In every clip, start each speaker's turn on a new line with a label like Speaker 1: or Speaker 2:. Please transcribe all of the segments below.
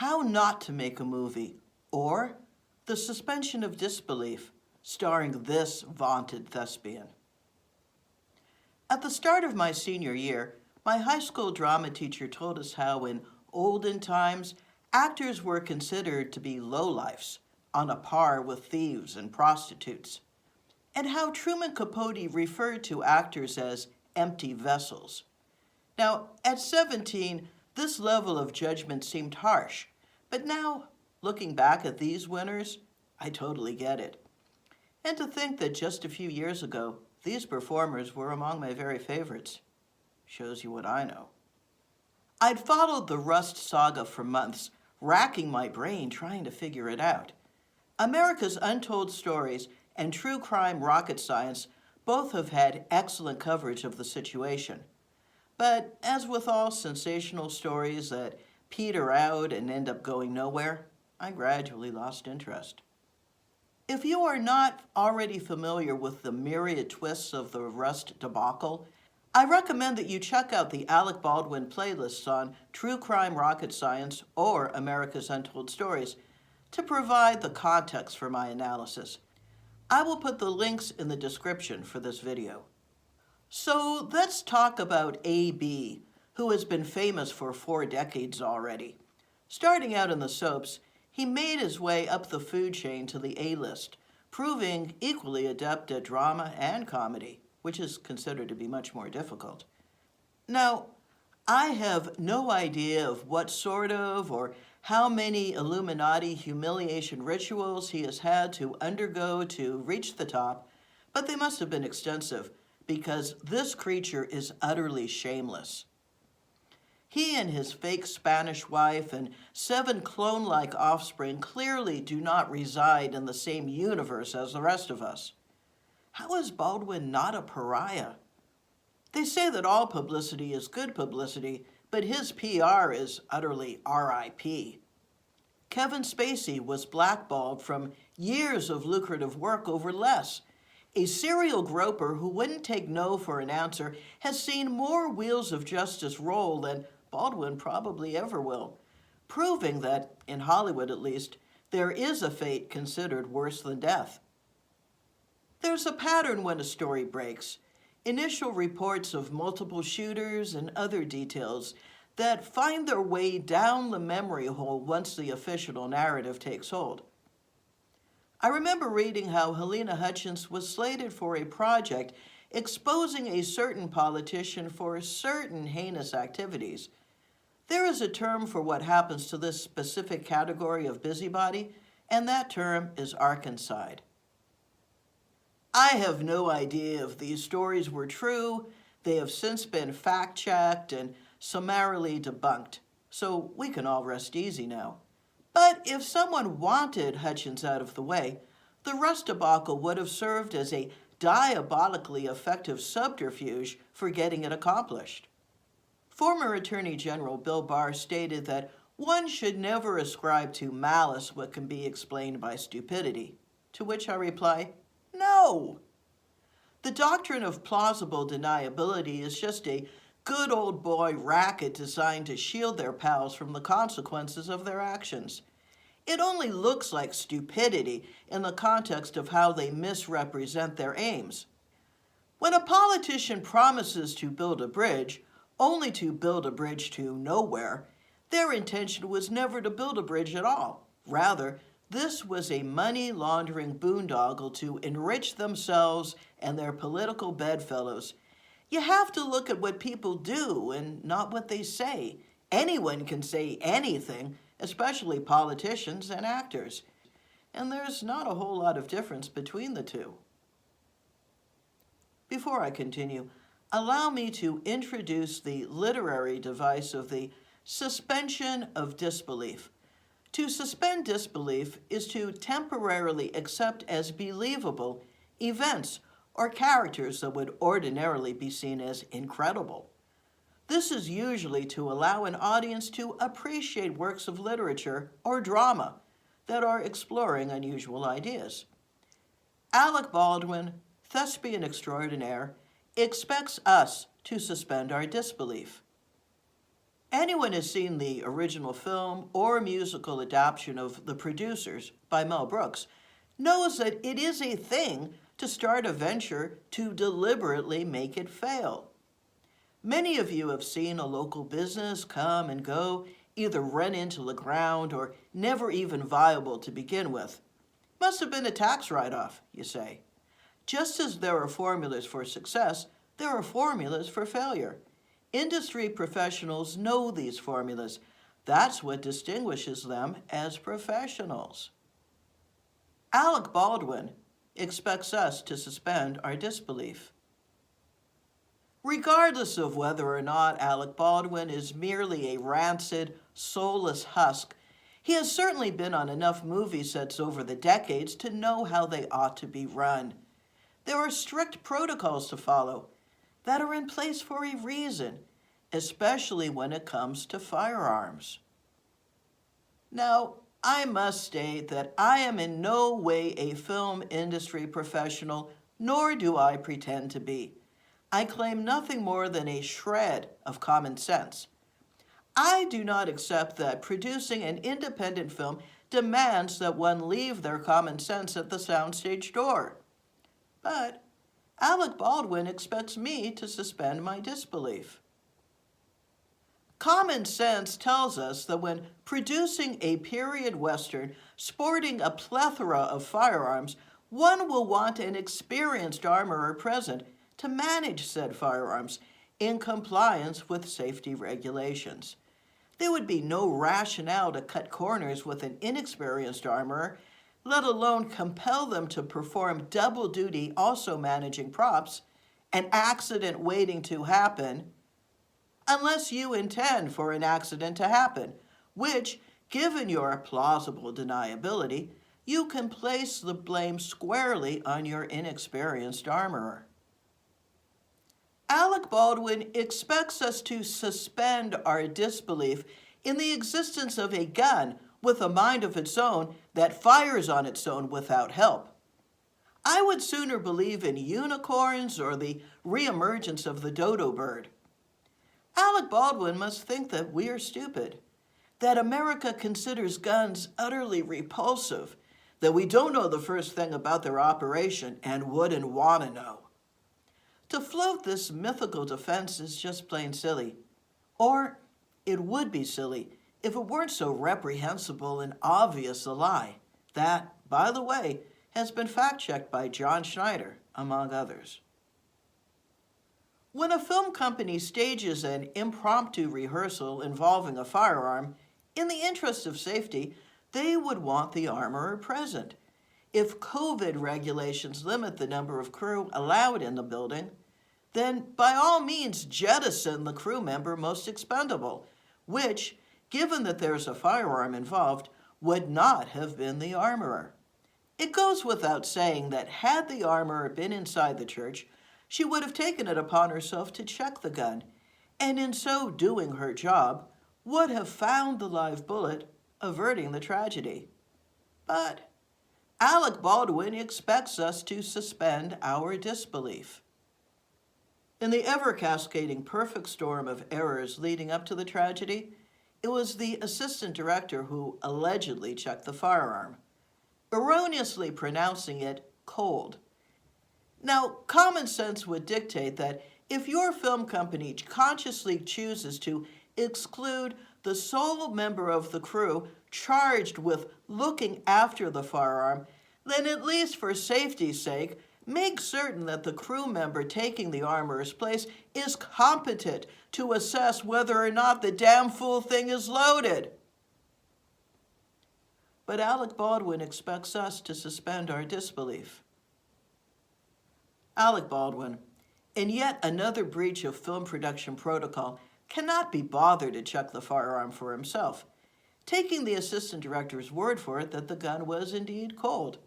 Speaker 1: How Not to Make a Movie, or The Suspension of Disbelief, starring this vaunted thespian. At the start of my senior year, my high school drama teacher told us how in olden times, actors were considered to be lowlifes, on a par with thieves and prostitutes, and how Truman Capote referred to actors as empty vessels. Now, at 17, this level of judgment seemed harsh, but now, looking back at these winners, I totally get it. And to think that just a few years ago, these performers were among my very favorites shows you what I know. I'd followed the Rust saga for months, racking my brain trying to figure it out. America's Untold Stories and True Crime Rocket Science both have had excellent coverage of the situation. But as with all sensational stories that peter out and end up going nowhere, I gradually lost interest. If you are not already familiar with the myriad twists of the Rust debacle, I recommend that you check out the Alec Baldwin playlists on True Crime Rocket Science or America's Untold Stories to provide the context for my analysis. I will put the links in the description for this video. So let's talk about A.B., who has been famous for 4 decades already. Starting out in the soaps, he made his way up the food chain to the A-list, proving equally adept at drama and comedy, which is considered to be much more difficult. Now, I have no idea of what sort of or how many Illuminati humiliation rituals he has had to undergo to reach the top, but they must have been extensive, because this creature is utterly shameless. He and his fake Spanish wife and 7 clone-like offspring clearly do not reside in the same universe as the rest of us. How is Baldwin not a pariah? They say that all publicity is good publicity, but his PR is utterly RIP. Kevin Spacey was blackballed from years of lucrative work over less. A serial groper who wouldn't take no for an answer has seen more Wheels of Justice roll than Baldwin probably ever will, proving that, in Hollywood at least, there is a fate considered worse than death. There's a pattern when a story breaks. Initial reports of multiple shooters and other details that find their way down the memory hole once the official narrative takes hold. I remember reading how Helena Hutchins was slated for a project exposing a certain politician for certain heinous activities. There is a term for what happens to this specific category of busybody, and that term is arkancide. I have no idea if these stories were true. They have since been fact-checked and summarily debunked, so we can all rest easy now. But if someone wanted Hutchins out of the way, the Rust debacle would have served as a diabolically effective subterfuge for getting it accomplished. Former Attorney General Bill Barr stated that one should never ascribe to malice what can be explained by stupidity, to which I reply, no. The doctrine of plausible deniability is just a good old boy racket designed to shield their pals from the consequences of their actions. It only looks like stupidity in the context of how they misrepresent their aims. When a politician promises to build a bridge, only to build a bridge to nowhere, their intention was never to build a bridge at all. Rather, this was a money-laundering boondoggle to enrich themselves and their political bedfellows. You have to look at what people do and not what they say. Anyone can say anything, especially politicians and actors. And there's not a whole lot of difference between the two. Before I continue, allow me to introduce the literary device of the suspension of disbelief. To suspend disbelief is to temporarily accept as believable events or characters that would ordinarily be seen as incredible. This is usually to allow an audience to appreciate works of literature or drama that are exploring unusual ideas. Alec Baldwin, thespian extraordinaire, expects us to suspend our disbelief. Anyone who's seen the original film or musical adaptation of The Producers by Mel Brooks knows that it is a thing to start a venture to deliberately make it fail. Many of you have seen a local business come and go, either run into the ground or never even viable to begin with. Must have been a tax write-off, you say. Just as there are formulas for success, there are formulas for failure. Industry professionals know these formulas. That's what distinguishes them as professionals. Alec Baldwin expects us to suspend our disbelief. Regardless of whether or not Alec Baldwin is merely a rancid, soulless husk, he has certainly been on enough movie sets over the decades to know how they ought to be run. There are strict protocols to follow that are in place for a reason, especially when it comes to firearms. Now, I must state that I am in no way a film industry professional, nor do I pretend to be. I claim nothing more than a shred of common sense. I do not accept that producing an independent film demands that one leave their common sense at the soundstage door. But Alec Baldwin expects me to suspend my disbelief. Common sense tells us that when producing a period western sporting a plethora of firearms, one will want an experienced armorer present to manage said firearms in compliance with safety regulations. There would be no rationale to cut corners with an inexperienced armorer, let alone compel them to perform double duty also managing props, an accident waiting to happen, unless you intend for an accident to happen, which, given your plausible deniability, you can place the blame squarely on your inexperienced armorer. Alec Baldwin expects us to suspend our disbelief in the existence of a gun with a mind of its own that fires on its own without help. I would sooner believe in unicorns or the reemergence of the dodo bird. Alec Baldwin must think that we are stupid, that America considers guns utterly repulsive, that we don't know the first thing about their operation and wouldn't want to know. To float this mythical defense is just plain silly. Or it would be silly if it weren't so reprehensible and obvious a lie that, by the way, has been fact-checked by John Schneider, among others. When a film company stages an impromptu rehearsal involving a firearm, in the interest of safety, they would want the armorer present. If COVID regulations limit the number of crew allowed in the building, then by all means jettison the crew member most expendable, which, given that there's a firearm involved, would not have been the armorer. It goes without saying that had the armorer been inside the church, she would have taken it upon herself to check the gun, and in so doing her job, would have found the live bullet, averting the tragedy. But Alec Baldwin expects us to suspend our disbelief. In the ever-cascading perfect storm of errors leading up to the tragedy, it was the assistant director who allegedly checked the firearm, erroneously pronouncing it cold. Now, common sense would dictate that if your film company consciously chooses to exclude the sole member of the crew charged with looking after the firearm, then at least for safety's sake, make certain that the crew member taking the armorer's place is competent to assess whether or not the damn fool thing is loaded. But Alec Baldwin expects us to suspend our disbelief. Alec Baldwin, in yet another breach of film production protocol, cannot be bothered to check the firearm for himself, taking the assistant director's word for it that the gun was indeed cold.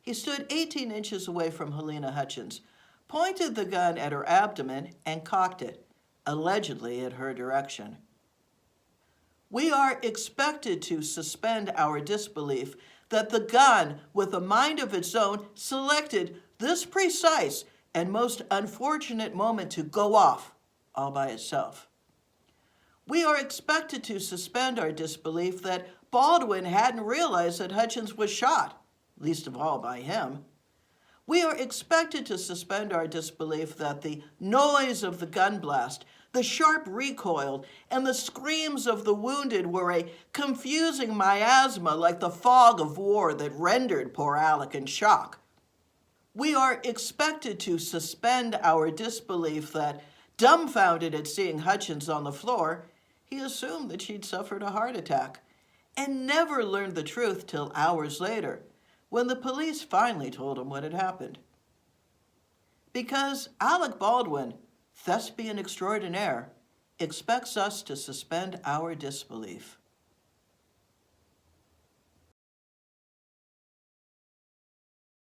Speaker 1: He stood 18 inches away from Helena Hutchins, pointed the gun at her abdomen, and cocked it, allegedly at her direction. We are expected to suspend our disbelief that the gun, with a mind of its own, selected this precise and most unfortunate moment to go off all by itself. We are expected to suspend our disbelief that Baldwin hadn't realized that Hutchins was shot, least of all by him. We are expected to suspend our disbelief that the noise of the gun blast, the sharp recoil, and the screams of the wounded were a confusing miasma like the fog of war that rendered poor Alec in shock. We are expected to suspend our disbelief that, dumbfounded at seeing Hutchins on the floor, he assumed that she'd suffered a heart attack, and never learned the truth till hours later, when the police finally told him what had happened. Because Alec Baldwin, thespian extraordinaire, expects us to suspend our disbelief.